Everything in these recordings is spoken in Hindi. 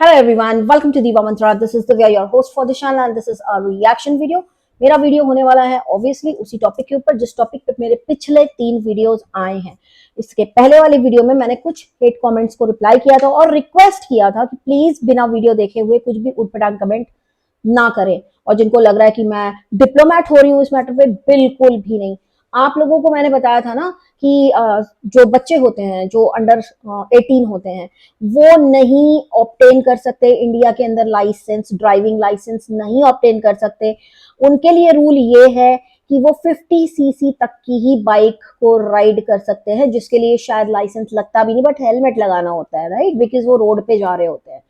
Hello everyone, welcome to Diva Mantra. This is Divya, your host for the channel, and this is a reaction video. मेरा वीडियो होने वाला है ऑब्वियसली उसी टॉपिक के ऊपर जिस टॉपिक पे मेरे पिछले 3 वीडियोस आए हैं। इसके पहले वाले वीडियो में मैंने कुछ हेट कमेंट्स को रिप्लाई किया था और रिक्वेस्ट किया था कि प्लीज बिना वीडियो देखे हुए कुछ भी उटपटांग कमेंट ना करें। और जिनको लग रहा है कि मैं डिप्लोमेट हो रही हूँ इस मैटर पे, बिल्कुल भी नहीं। आप लोगों को मैंने बताया था ना कि जो बच्चे होते हैं जो अंडर 18 होते हैं वो नहीं ऑब्टेन कर सकते इंडिया के अंदर लाइसेंस, ड्राइविंग लाइसेंस नहीं ऑब्टेन कर सकते। उनके लिए रूल ये है कि वो 50 सीसी तक की ही बाइक को राइड कर सकते हैं, जिसके लिए शायद लाइसेंस लगता भी नहीं, बट हेलमेट लगाना होता है, राइट, बिकॉज वो रोड पे जा रहे होते हैं।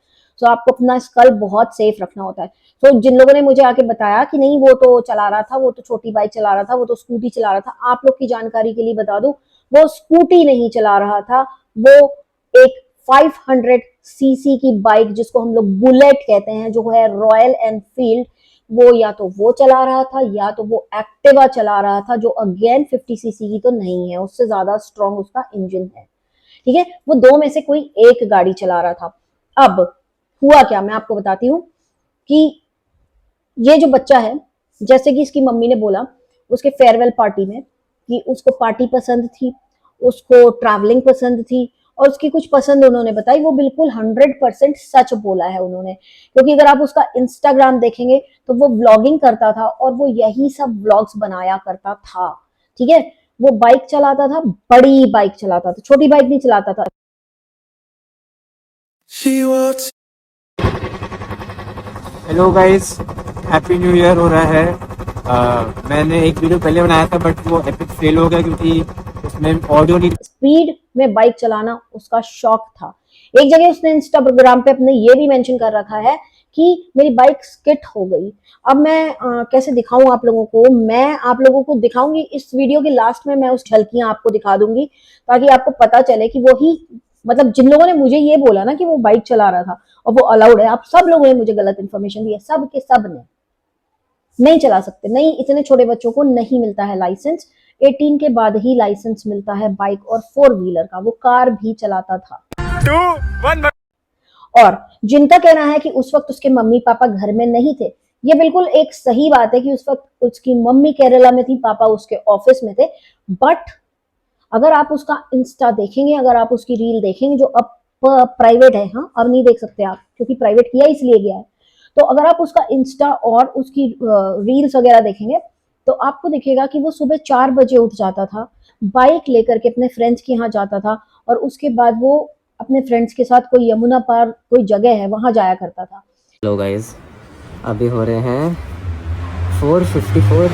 सो आपको अपना स्कल बहुत सेफ रखना होता है। तो जिन लोगों ने मुझे आके बताया कि नहीं वो तो चला रहा था, वो तो छोटी बाइक चला रहा था, वो तो स्कूटी चला रहा था, आप लोग की जानकारी के लिए बता दूं, वो स्कूटी नहीं चला रहा था, वो एक 500 सीसी की बाइक जिसको हम लोग बुलेट कहते हैं, जो है रॉयल एनफील्ड, वो या तो वो चला रहा था या तो वो एक्टिवा चला रहा था, जो अगेन 50 सीसी की तो नहीं है, उससे ज्यादा स्ट्रॉन्ग उसका इंजन है। ठीक है, वो दो में से कोई एक गाड़ी चला रहा था। अब हुआ क्या मैं आपको बताती हूँ कि ये जो बच्चा है, जैसे कि इसकी मम्मी ने बोला उसके फेयरवेल पार्टी में कि उसको पार्टी पसंद थी, उसको ट्रैवलिंग पसंद थी, और उसकी कुछ पसंद उन्होंने बताई, वो बिल्कुल 100% सच बोला है उन्होंने। क्योंकि अगर आप उसका इंस्टाग्राम देखेंगे तो वो व्लॉगिंग करता था और वो यही सब व्लॉग्स बनाया करता था। ठीक है, वो बाइक चलाता था, बड़ी बाइक चलाता था, छोटी बाइक नहीं चलाता था। Hello guys, happy new year हो रहा है। मैंने एक वीडियो पहले बनाया था बट वो एपिक फेल हो गया क्योंकि उसमें ऑडियो नहीं। स्पीड में बाइक चलाना उसका शौक था। एक जगह उसने इंस्टाग्राम पे अपने ये भी मेंशन कर रखा है कि मेरी बाइक स्किट हो गई। अब मैं कैसे दिखाऊं आप लोगों को, मैं आप लोगों को दिखाऊंगी इस वीडियो के लास्ट में, मैं उस झलकियां आपको दिखा दूंगी ताकि आपको पता चले कि वही, मतलब जिन लोगों ने मुझे ये बोला ना कि वो बाइक चला रहा था और वो अलाउड है, आप सब लोगों ने मुझे गलत इन्फॉर्मेशन दी है, सब के सब ने नहीं चला सकते। नहीं, इतने छोटे बच्चों को नहीं मिलता है लाइसेंस, 18 के बाद ही लाइसेंस मिलता है बाइक और 4 व्हीलर का। वो कार भी चलाता था। 2 1। और जिनका कहना है कि उस वक्त उसके मम्मी पापा घर में नहीं थे, ये बिल्कुल एक सही बात है कि उस वक्त उसकी मम्मी केरला में थी, पापा उसके ऑफिस में थे। बट अगर आप उसका इंस्टा देखेंगे, अगर आप उसकी रील देखेंगे, जो अब प्राइवेट है, हाँ अब नहीं देख सकते आप क्योंकि प्राइवेट किया इसलिए गया है, तो अगर आप उसका इंस्टा और उसकी रील्स वगैरह देखेंगे तो आपको दिखेगा कि वो सुबह 4 बजे उठ जाता था, बाइक लेकर के अपने फ्रेंड्स के यहाँ जाता था, और उसके बाद वो अपने फ्रेंड्स के साथ कोई यमुना पार कोई जगह है वहां जाया करता था। हेलो गाइस, अभी हो रहे हैं 4:57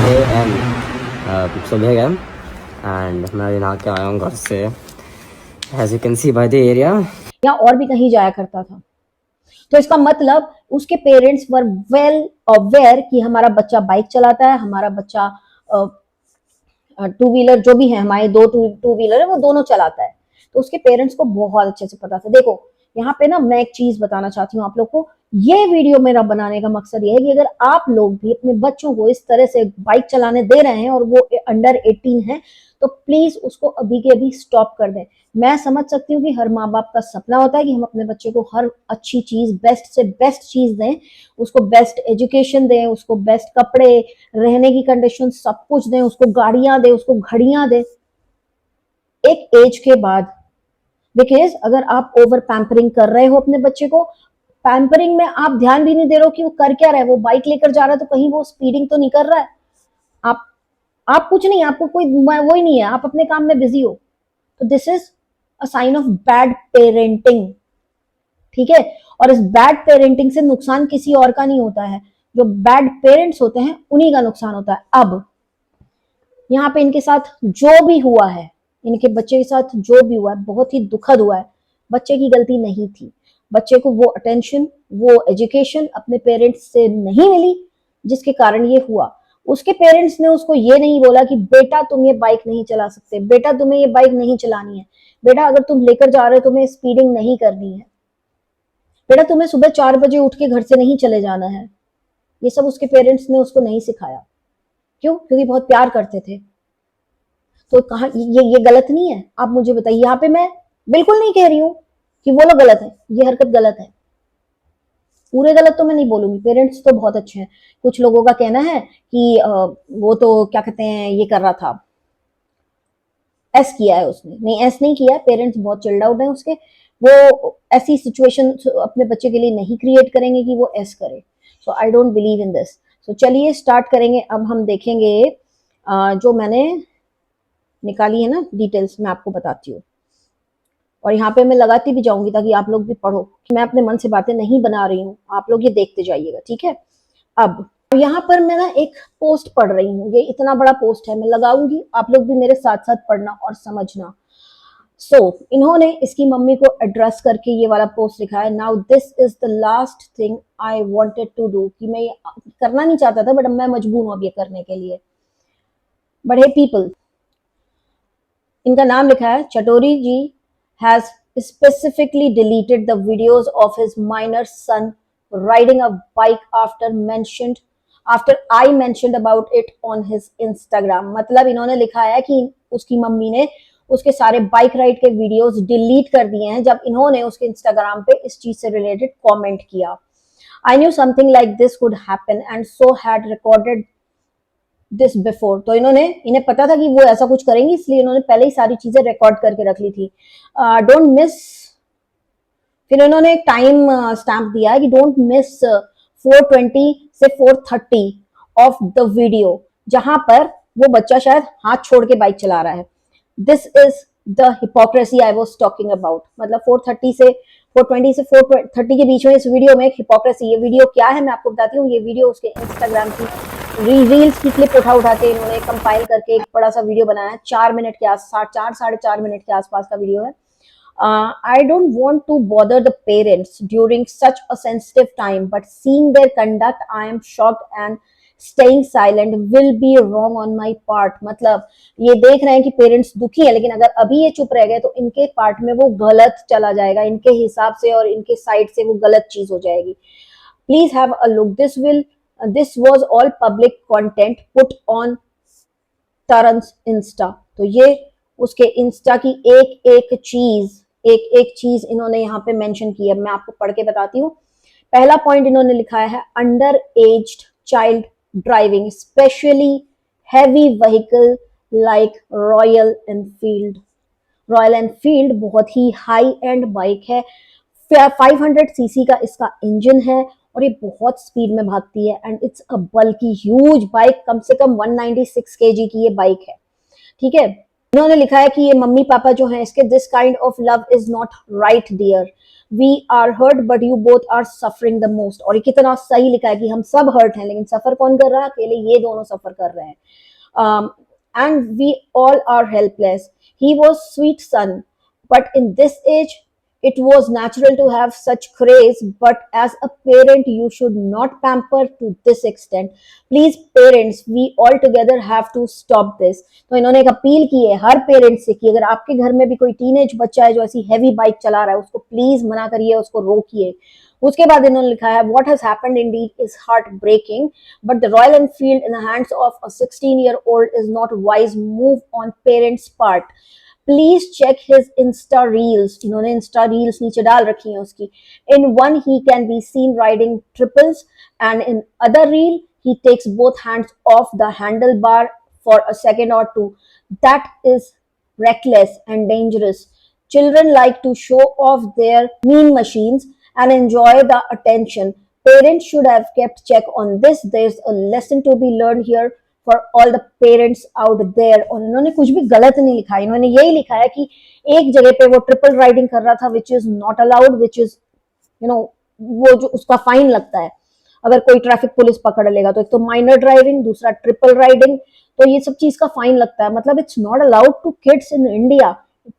AM सुबह का, एंड मैं अभी नहा के आया हूँ घर से, as you can see by the area. या और भी कहीं जाया करता था। तो इसका मतलब उसके पेरेंट्स वर वेल अवेयर कि हमारा बच्चा बाइक चलाता है, हमारा बच्चा 2 व्हीलर जो भी है, हमारे 2 2 व्हीलर है वो दोनों चलाता है। तो उसके पेरेंट्स को बहुत अच्छे से पता था। देखो यहाँ पे ना मैं एक चीज बताना चाहती हूँ आप लोग को, ये वीडियो मेरा बनाने का मकसद ये है कि अगर आप लोग भी अपने बच्चों को इस तरह से बाइक चलाने दे रहे हैं और वो अंडर 18 है, तो प्लीज उसको अभी के अभी स्टॉप कर दें। मैं समझ सकती हूँ कि हर माँ बाप का सपना होता है कि हम अपने बच्चे को हर अच्छी चीज, बेस्ट से बेस्ट चीज दें, उसको बेस्ट एजुकेशन दें, उसको बेस्ट कपड़े, रहने की कंडीशन सब कुछ दें, उसको गाड़ियां दें, उसको घड़ियां दें एक एज के बाद। बिकॉज अगर आप ओवर पैम्परिंग कर रहे हो अपने बच्चे को, पैम्परिंग में आप ध्यान भी नहीं दे रहे हो कि वो कर क्या रहा है, वो बाइक लेकर जा रहा है तो कहीं वो स्पीडिंग तो नहीं कर रहा है। आप आप कुछ नहीं, आपको कोई वो ही नहीं है, आप अपने काम में बिजी हो, तो this is a sign of bad parenting. ठीक है, और इस बैड पेरेंटिंग से नुकसान किसी और का नहीं होता है, जो बैड पेरेंट्स होते हैं उन्हीं का नुकसान होता है। अब यहाँ पे इनके साथ जो भी हुआ है, इनके बच्चे के साथ जो भी हुआ है बहुत ही दुखद हुआ है। बच्चे की गलती नहीं थी, बच्चे को वो अटेंशन, वो एजुकेशन अपने पेरेंट्स से नहीं मिली जिसके कारण ये हुआ। उसके पेरेंट्स ने उसको ये नहीं बोला कि बेटा तुम ये बाइक नहीं चला सकते, बेटा तुम्हें ये बाइक नहीं चलानी है, बेटा अगर तुम लेकर जा रहे हो तुम्हें स्पीडिंग नहीं करनी है, बेटा तुम्हें सुबह 4 बजे उठ के घर से नहीं चले जाना है। ये सब उसके पेरेंट्स ने उसको नहीं सिखाया। क्यों? क्योंकि बहुत प्यार करते थे। तो कहा ये गलत नहीं है? आप मुझे बताइए। यहाँ पे मैं बिल्कुल नहीं कह रही हूँ कि वो लोग गलत है, ये हरकत गलत है। पूरे गलत तो मैं नहीं बोलूंगी, पेरेंट्स तो बहुत अच्छे हैं। कुछ लोगों का कहना है कि वो तो क्या कहते हैं ये कर रहा था, एस किया है उसने, नहीं एस नहीं किया है, पेरेंट्स बहुत चिल्ड आउट है उसके। वो ऐसी सिचुएशन अपने बच्चे के लिए नहीं क्रिएट करेंगे कि वो एस करे। So I don't believe in this. So चलिए स्टार्ट करेंगे। अब हम देखेंगे जो मैंने निकाली है ना डिटेल्स, मैं आपको बताती हूँ। और यहाँ पे मैं लगाती भी जाऊंगी ताकि आप लोग भी पढ़ो कि मैं अपने मन से बातें नहीं बना रही हूँ, आप लोग ये देखते जाइएगा, ठीक है। अब यहाँ पर मैं ना एक पोस्ट पढ़ रही हूँ, ये इतना बड़ा पोस्ट है, मैं लगाऊंगी, आप लोग भी मेरे साथ साथ पढ़ना और समझना। इन्होंने इसकी मम्मी को एड्रेस करके ये वाला पोस्ट लिखा है, now this is the last thing I wanted to do, कि मैं ये करना नहीं चाहता था बट अब मैं मजबूर हूँ अब ये करने के लिए। बट हे पीपल, इनका नाम लिखा है, चटोरी जी has specifically deleted the videos of his minor son riding a bike after I mentioned about it on his Instagram। मतलब इन्होंने लिखा है कि उसकी मम्मी ने उसके सारे बाइक राइड के वीडियोस डिलीट कर दिए हैं जब इन्होंने उसके इंस्टाग्राम पे इस चीज से रिलेटेड कमेंट किया। I knew something like this could happen and so had recorded this before. तो इन्हें पता था कि वो ऐसा कुछ करेंगी, इसलिए इन्होंने पहले ही सारी चीजें रिकॉर्ड करके रख ली थी। डोंट मिस, फिर इन्होंने एक टाइम स्टैम्प दिया है कि डोंट मिस 4:20 से 4:30 ऑफ द वीडियो, जहां पर वो बच्चा शायद हाथ छोड़ के बाइक चला रहा है। This is the hypocrisy I was talking about. मतलब 4:30 से 4:20 से 4:30 के बीच में इस वीडियो में एक हिपोक्रेसी। ये वीडियो क्या है मैं आपको बताती हूँ। ये वीडियो उसके इंस्टाग्राम की रील्स की क्लिप उठा के इन्होंने कंपाइल करके एक बड़ा सा वीडियो बनाया है। 4 मिनट के आसपास, 4-4.5 मिनट के आसपास का वीडियो है। I don't want to bother the parents during such a sensitive time, but seeing their conduct, I am shocked and staying silent will be wrong on my part। मतलब ये देख रहे हैं कि पेरेंट्स दुखी है, लेकिन अगर अभी ये चुप रह गए तो इनके पार्ट में वो गलत चला जाएगा, इनके हिसाब से और इनके साइड से वो गलत चीज हो जाएगी। Please have a look. This was all public content put on तरन्स इंस्टा। तो ये उसके इंस्टा की एक एक चीज इन्होंने यहाँ पे मेंशन की है। मैं आपको पढ़ के बताती हूँ। पहला पॉइंट इन्होंने लिखा है, under aged child driving specially heavy vehicle like royal Enfield. Royal Enfield बहुत ही हाई एंड बाइक है, 500 सीसी का इसका इंजन है और ये बहुत स्पीड में भागती है एंड इट्स अ बल्कि ह्यूज बाइक, कम से कम 196 केजी की ये बाइक है, ठीक है। इन्होंने लिखा है कि ये मम्मी पापा जो हैं इसके, this kind of love is not right dear, we are hurt but you both are suffering the most. और ये कितना सही लिखा है कि हम सब हर्ट हैं, लेकिन सफर कौन कर रहा है, अकेले ये दोनों सफर कर रहे हैं। And we all are helpless, he was sweet son but in this age it was natural to have such craze, but as a parent you should not pamper to this extent, please parents we all together have to stop this। तो इन्होंने एक अपील की है हर पेरेंट्स से कि अगर आपके घर में भी कोई टीनेज बच्चा है जो ऐसी हैवी बाइक चला रहा है, उसको प्लीज मना करिए, उसको रोकिए। उसके बाद इन्होंने लिखा है, what has happened indeed is heartbreaking, but the Royal Enfield in the hands of a 16-year-old is not wise move on parents' part। Please check his Insta reels. इन्होंने इंस्टा रील्स नीचे डाल रखी हैं उसकी। In one he can be seen riding triples and in other reel he takes both hands off the handle bar for a second or two. That is reckless and dangerous. Children like to show off their mean machines and enjoy the attention. Parents should have kept check on this. There's a lesson to be learned here for all the parents out there। और इन्होंने कुछ भी गलत नहीं लिखा है, इन्होंने यही लिखा है कि एक जगह पे वो ट्रिपल राइडिंग कर रहा था which is not allowed, which is वो जो उसका फाइन लगता है अगर कोई ट्रैफिक पुलिस पकड़ लेगा। तो एक तो माइनर ड्राइविंग, दूसरा ट्रिपल राइडिंग, तो ये सब चीज का फाइन लगता है। मतलब it's not allowed to kids in India.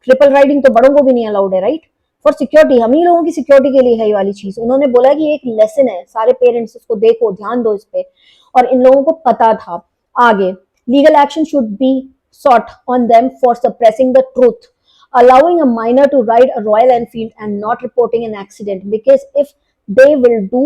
Triple riding तो बड़ों को भी नहीं अलाउड है, राइट, फॉर सिक्योरिटी, हम ही लोगों की सिक्योरिटी के लिए है ये वाली चीज। उन्होंने बोला कि एक लेसन है, सारे पेरेंट्स इसको देखो, ध्यान दो इस पे, और इन लोगों को पता था। आगे, legal action should be sought on them for suppressing the truth, allowing a minor to ride a Royal Enfield and not reporting an accident, because if they will do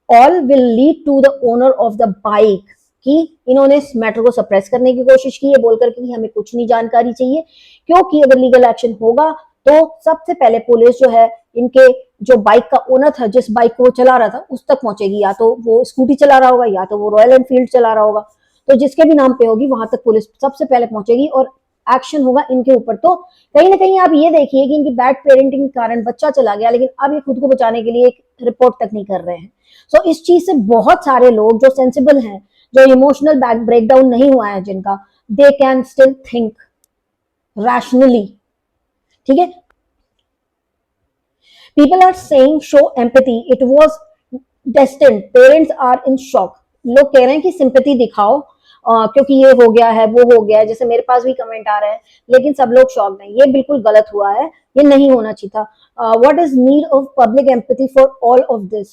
all will lead to the owner of the bike। कि इन्होंने इस मैटर को सप्रेस करने की कोशिश की है बोलकर कि हमें कुछ नहीं जानकारी चाहिए, क्योंकि अगर लीगल एक्शन होगा तो सबसे पहले पुलिस जो है इनके जो बाइक का ओनर था, जिस बाइक को वो चला रहा था, उस तक पहुंचेगी। या तो वो स्कूटी चला रहा होगा या तो वो रॉयल एनफील्ड चला रहा होगा, तो जिसके भी नाम पे होगी वहां तक पुलिस सबसे पहले पहुंचेगी और एक्शन होगा इनके ऊपर। तो कहीं ना कहीं आप ये देखिए कि इनकी बैड पेरेंटिंग के कारण बच्चा चला गया, लेकिन अब ये खुद को बचाने के लिए एक रिपोर्ट तक नहीं कर रहे हैं। सो इस चीज से बहुत सारे लोग जो सेंसिबल हैं, जो इमोशनल ब्रेकडाउन नहीं हुआ है जिनका, they can still think rationally. ठीक है, people are saying show empathy, it was destined, parents are in shock. लोग कह रहे हैं कि सिंपैथी दिखाओ क्योंकि ये हो गया है, वो हो गया है, जैसे मेरे पास भी कमेंट आ रहे हैं, लेकिन सब लोग शॉक नहीं। ये बिल्कुल गलत हुआ है, ये नहीं होना चाहिए था। What is need of public empathy for all of this?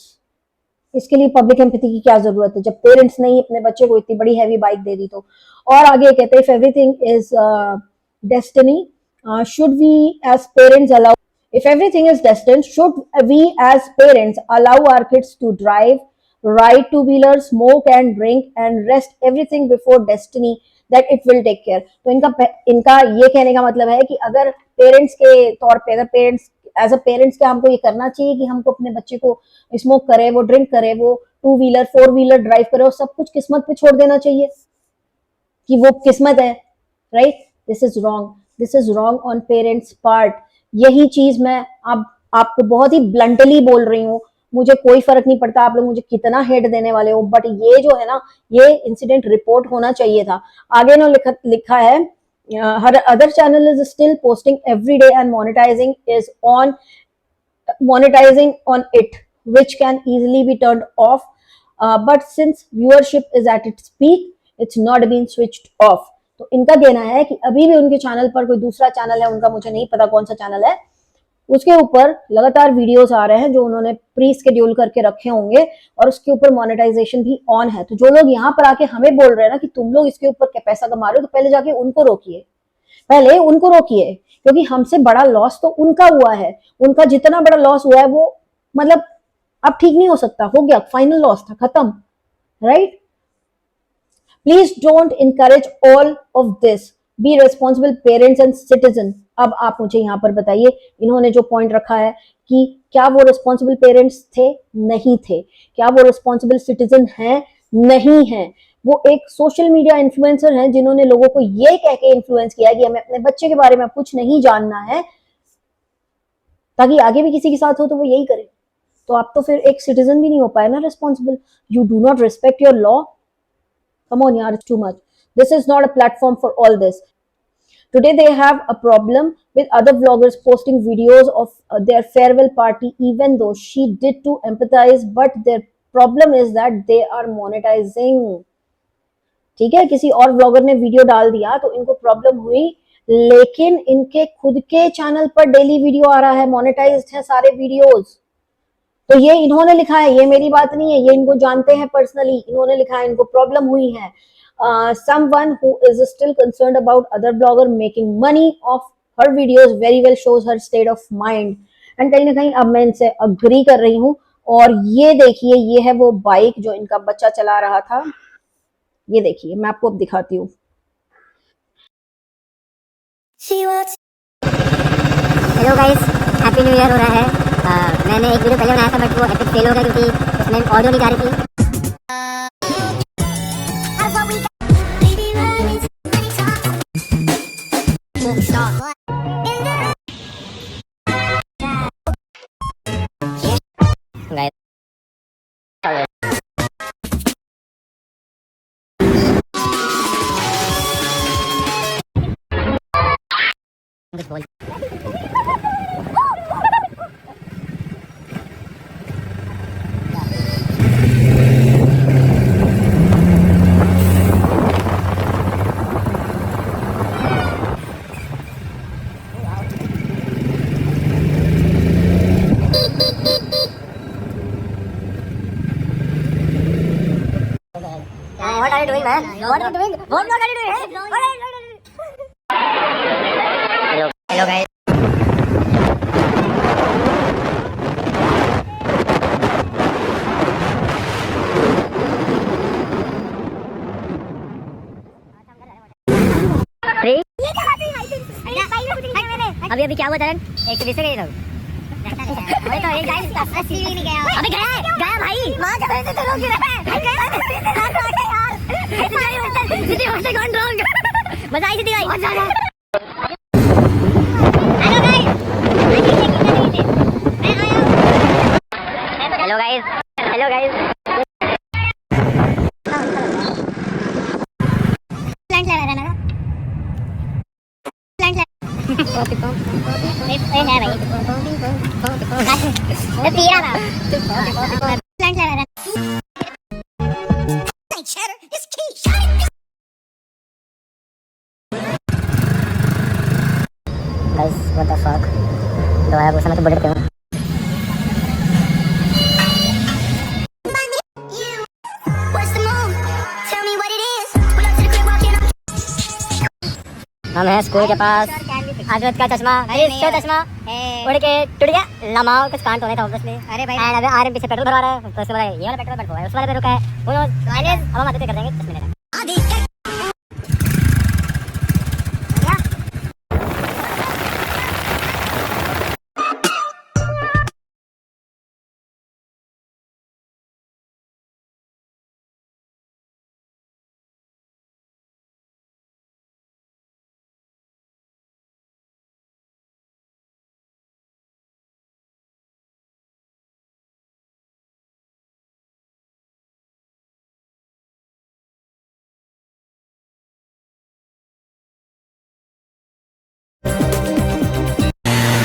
इसके लिए पब्लिक एम्पैथी की क्या जरूरत है जब पेरेंट्स ने ही अपने बच्चे को इतनी बड़ी हैवी बाइक दे दी तो। और आगे कहते हैं, if everything is destiny, should we as parents allow, if everything is destined, should we as parents allow our kids to drive, ride two wheelers, smoke and drink and rest everything before destiny that it will take care? तो इनका ये कहने का मतलब है कि अगर पेरेंट्स के तौर पे, अगर पेरेंट्स एज अ पेरेंट्स क्या हमको ये करना चाहिए कि हमको अपने बच्चे को स्मोक करे, वो ड्रिंक करे, वो two wheeler four wheeler drive करे, और सब कुछ किस्मत पे छोड़ देना चाहिए कि वो किस्मत है? Right, this is wrong, this is wrong on parents part. यही चीज मैं अब आपको बहुत ही ब्लंटली बोल रही हूँ, मुझे कोई फर्क नहीं पड़ता आप लोग मुझे कितना हेट देने वाले हो, बट ये जो है ना, ये इंसिडेंट रिपोर्ट होना चाहिए था। आगे ना लिखा है, her other channel is still posting every day and monetizing on it, which can easily be turned off, but since viewership is at its peak, it's not been switched off। तो इनका कहना है कि अभी भी उनके चैनल पर, कोई दूसरा चैनल है उनका, मुझे नहीं पता कौन सा चैनल है, उसके ऊपर लगातार वीडियोस आ रहे हैं जो उन्होंने प्री शेड्यूल करके रखे होंगे, और उसके ऊपर मोनेटाइजेशन भी ऑन है। तो जो लोग यहाँ पर आके हमें बोल रहे हैं ना कि तुम लोग इसके ऊपर क्या पैसा कमा रहे हो, तो पहले जाके उनको रोकिए, पहले उनको रोकिए, क्योंकि हमसे बड़ा लॉस तो उनका हुआ है। उनका जितना बड़ा लॉस हुआ है वो मतलब अब ठीक नहीं हो सकता, हो गया, फाइनल लॉस था, खत्म। Right, please don't encourage all of this, B responsible parents and citizen. अब आप मुझे यहाँ पर बताइए, इन्होंने जो पॉइंट रखा है कि क्या वो रिस्पॉन्सिबल पेरेंट्स थे? नहीं थे। क्या वो रिस्पॉन्सिबल सिटीजन हैं? नहीं है। वो एक सोशल मीडिया इन्फ्लुएंसर हैं जिन्होंने लोगों को ये कह के इन्फ्लुएंस किया है कि हमें अपने बच्चे के बारे में कुछ नहीं जानना है, ताकि आगे भी किसी के साथ हो तो वो यही करे। तो आप तो फिर एक सिटीजन भी नहीं हो पाए ना responsible. You do not respect your law. Come on, yaar, it's too much. This is not a platform for all this. Today they have a problem with other vloggers posting videos of their farewell party, even though she did to empathize, but their problem is that they are monetizing. ठीक है, किसी और व्लॉगर ने वीडियो डाल दिया तो इनको प्रॉब्लम हुई, लेकिन इनके खुद के चैनल पर डेली वीडियो आ रहा है, मोनेटाइज्ड है सारे वीडियोस। तो ये इन्होंने लिखा है, ये मेरी बात नहीं है, ये इनको जानते हैं पर्सनली, इन्होंने लिखा है, इनको प्रॉब्लम हुई है। Someone who is still concerned about other blogger making money of her videos very well shows her state of mind। And कहीं ना कहीं अब मैं इनसे अग्री कर रही हूँ। और ये देखिए, ये है वो बाइक जो इनका बच्चा चला रहा था। ये देखिए, मैं आपको अब दिखाती हूँ। Hello guys, happy new year हो रहा है। मैंने एक वीडियो पहले बनाया था बट वो एपिक फेल हो गया क्योंकि उसमें ऑडियो नहीं जा रही थी। What are you doing, man? What are you doing? What are you doing? Hello guys. अभी क्या हुआ तरन? 120 से गए लोग। वही तो, ये गाइस 80 भी नहीं गया। अबे गया भाई, वहां जा रहे थे तो लोग गिरे यार। City master gone wrong. मजा आई सिटी गाइस, बहुत ज्यादा। Hello guys, hello guys, hello guys. Plant लगा रहा ना, प्लांट लगा। ये है भाई, ये पिया ना, प्लांट लगा रहा। Guys, what the fuck? दोबारा पूछना तो बड़े थे। हम हैं स्कूल के पास। आजमत का चश्मा, चश्मा उड़ के टूट गया। लमाओ कुछ कांड होने था ऑब्वियसली। अरे भाई, अभी आरएम पीछे पेट्रोल भरवा रहा है, तो उसके बाद ये वाला पेट्रोल पंप है, उस वाले पे रुका है। वो अब हम आते कर देंगे 10 minute.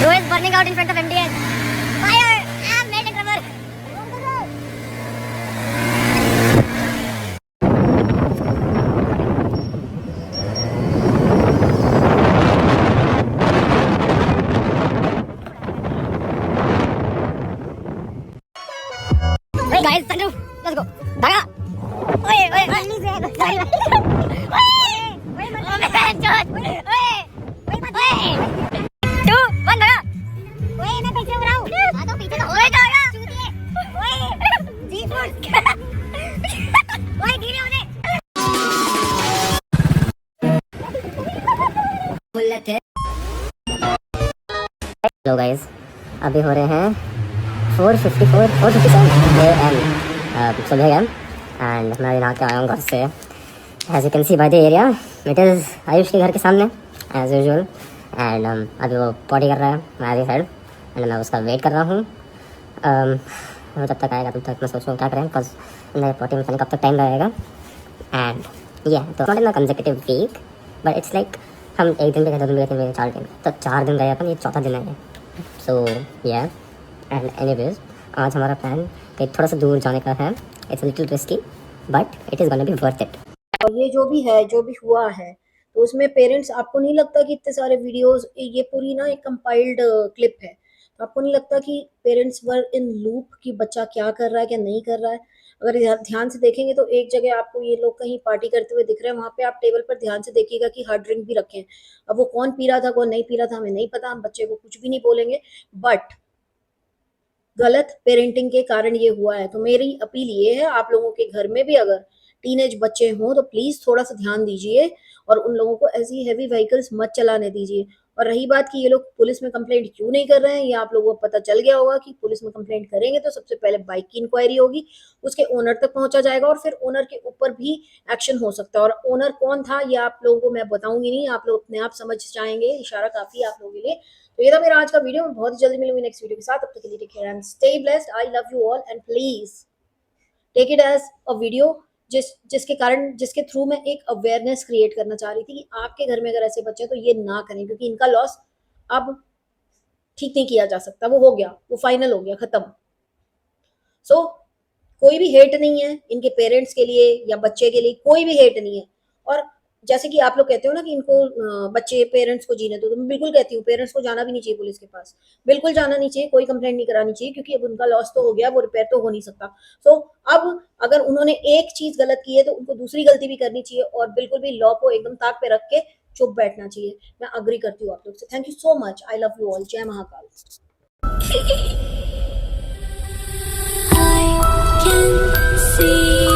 Who is burning out in front of MDS? Fire! I'm made it rubber. Hey guys, sunroof. Let's go. Daga. Oye, oye, oye. Hello guys, अभी हो रहे हैं 4:57 AM सुबह एंड मैं यहाँ के आया हूँ घर से। As you can see by the area, it is Ayush के घर के सामने एज यूजुअल। एंड अभी वो पॉटी कर रहा है मेरी साइड एंड मैं उसका वेट कर रहा हूँ। वो जब तक आएगा तब तक मैं सोच रहा हूँ क्या करें, बिकॉज मेरे पॉटी में कब तक टाइम लगेगा। एंड ये तो not in a consecutive week, but it's like हम एक दिन पे गए, 2 दिन पे गए, 3 दिन 4 दिन, तो 4 दिन गए अपन, ये 4था दिन है। सो या एंड एनीवेज, आज हमारा प्लान कहीं थोड़ा सा दूर जाने का है। It's little risky but it is gonna be worth it. और ये जो भी है, जो भी हुआ है, तो उसमें पेरेंट्स, आपको नहीं लगता कि इतने सारे वीडियोस, ये पूरी ना एक कंपाइल्ड क्लिप है, तो आपको नहीं लगता कि पेरेंट्स वर इन लूप कि बच्चा क्या कर रहा है, क्या नहीं कर रहा है? अगर ध्यान से देखेंगे तो एक जगह आपको ये लोग कहीं पार्टी करते हुए दिख रहे हैं, वहां पे आप टेबल पर ध्यान से देखिएगा कि हार्ड ड्रिंक भी रखे हैं। अब वो कौन पी रहा था, कौन नहीं पी रहा था, हमें नहीं पता, हम बच्चे को कुछ भी नहीं बोलेंगे, बट गलत पेरेंटिंग के कारण ये हुआ है। तो मेरी अपील ये है, आप लोगों के घर में भी अगर टीनेज बच्चे हों तो प्लीज थोड़ा सा ध्यान दीजिए और उन लोगों को ऐसी हैवी व्हीकल्स मत चलाने दीजिए। और रही बात कि ये लोग पुलिस में कंप्लेंट क्यों नहीं कर रहे हैं, ये आप लोगों को पता चल गया होगा कि पुलिस में कंप्लेंट करेंगे तो सबसे पहले बाइक की इंक्वायरी होगी, उसके ओनर तक पहुंचा जाएगा और फिर ओनर के ऊपर भी एक्शन हो सकता है। और ओनर कौन था ये आप लोगों को मैं बताऊंगी नहीं, आप लोग अपने आप समझ जाएंगे, इशारा काफी है आप लोगों के लिए। तो ये था मेरा आज का वीडियो, मैं बहुत ही जल्दी मिलूंगी नेक्स्ट वीडियो के साथ। तब तक के लिए take care and stay blessed. I love you all and please take it as a video जिसके थ्रू मैं एक अवेयरनेस क्रिएट करना चाह रही थी कि आपके घर में अगर ऐसे बच्चे हैं तो ये ना करें, क्योंकि इनका लॉस अब ठीक नहीं किया जा सकता, वो हो गया, वो फाइनल हो गया, खत्म। सो कोई भी हेट नहीं है इनके पेरेंट्स के लिए या बच्चे के लिए, कोई भी हेट नहीं है। और जैसे कि आप लोग कहते हो ना कि इनको बच्चे पेरेंट्स को जीने दो, तो मैं बिल्कुल कहती हूँ पेरेंट्स को जाना भी नहीं चाहिए पुलिस के पास, बिल्कुल जाना नहीं चाहिए, कोई कंप्लेंट नहीं करानी चाहिए, क्योंकि अब उनका लॉस तो हो गया, वो रिपेयर तो हो नहीं सकता। सो अब अगर उन्होंने एक चीज गलत की है तो उनको दूसरी गलती भी करनी चाहिए और बिल्कुल भी लॉ को एकदम ताक पे रख के चुप बैठना चाहिए। मैं अग्री करती हूँ आप लोग से। Thank you so much, I love you all, जय महाकाल। I can see